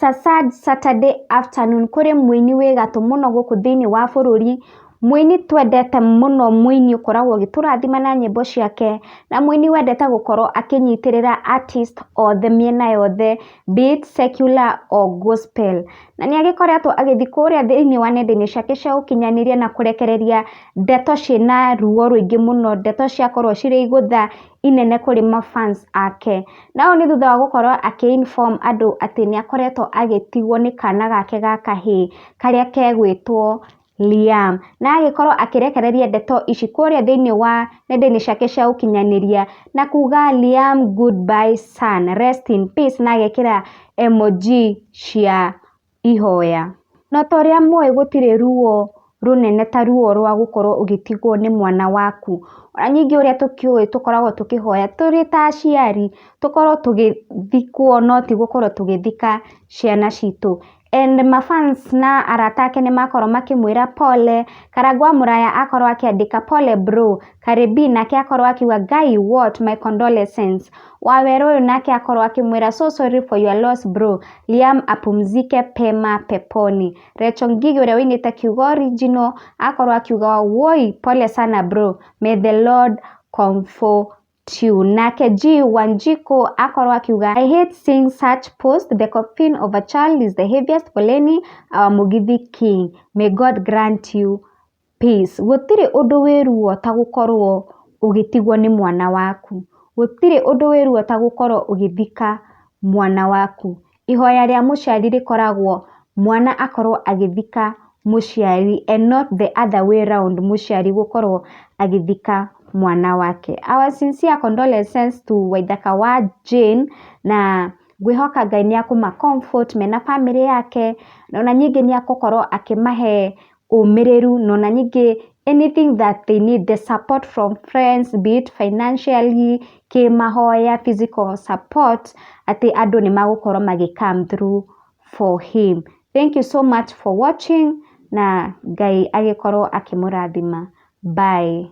a sad Saturday afternoon kuri muini we gatũ mũno gũkũ thĩinĩ wa bũrũri. Muini twendete mũno, muini ũkoragwo gĩtũrathima na nyĩmbo ciake, na muini wendete gũkorwo akĩnyitĩrĩra artist othe mĩena yothe, be it secular or gospel. Na nĩ agĩkoretwo agĩthiĩ kũrĩa thĩinĩ wa nenda-inĩ ciake cia ũkinyanĩria na kũrekereria ndeto ciĩna ruo rũingĩ mũno, ndeto ciakorwo cirĩ igũtha inene kũrĩ mafans ake. Nao nĩ thutha wa gũkorwo akĩ-inform andũ atĩ nĩ akoretwo agĩtigwo nĩ kana gake ga kahĩĩ karĩa kegwĩtwo Liam, na agĩkorwo akĩrekereria ndeto ici kũrĩa thĩinĩ wa nenda-inĩ ciake cia ũkinyanĩria na kuga Liam goodbye son, rest in peace, na agekĩra emoji cia ihoya. No ta ũrĩa mũĩ gũtirĩ ruo rũnene ta ruo rwa gũkorwo ũgĩtigwo nĩ mwana waku. Ona ningĩ ũrĩa tũkĩũĩ tũkoragwo tũkĩhoya tũrĩ ta aciari tũkorwo tũgĩthikwo no ti gũkorwo tũgĩthika ciana citũ. And mafans na arata ake nĩ makorwo makĩmwĩra pole. Karangwa Mũraya akorwo akĩandĩka pole bro. Karibi nake akorwo akiuga guy what, my condolences. Waweru ũyũ nake akorwo akĩmwĩra so sorry for your loss bro. Liam apumzike pema peponi. Recho Ngigi ũrĩa wĩinĩte kiugo original akorwo akiuga woi pole sana bro. May the Lord comfort you. Nake G Wanjiko akorwo akiuga I hate seeing such post. The coffin of a child is the heaviest. Poleni our Mugithi king. May God grant you peace. Gũtirĩ ũndũ wĩruo ta gũkorwo ũgĩtigwo nĩ mwana waku. Gũtirĩ ũndũ wĩruo ta gũkorwo ũgĩthika mwana waku. Ihoya rĩa mũciari rĩkoragwo mwana akorwo agĩthika mũciari and not the other way round, mũciari gũkorwo agĩthika mwana wake. Our sincere condolences to Waithaka Wa Jane, na ngwĩhoka Ngai nĩ akũma comfort mena family yake, na ona nyingĩ nĩ agũkorwo akĩmahe ũmĩrĩru, na ona nyingĩ anything that they need, the support from friends, be it financially, kĩmahoya, physical support, atĩ andũ nĩ magũkorwo come through for him. Thank you so much for watching, na Ngai agĩkorwo akĩmũrathima. Bye.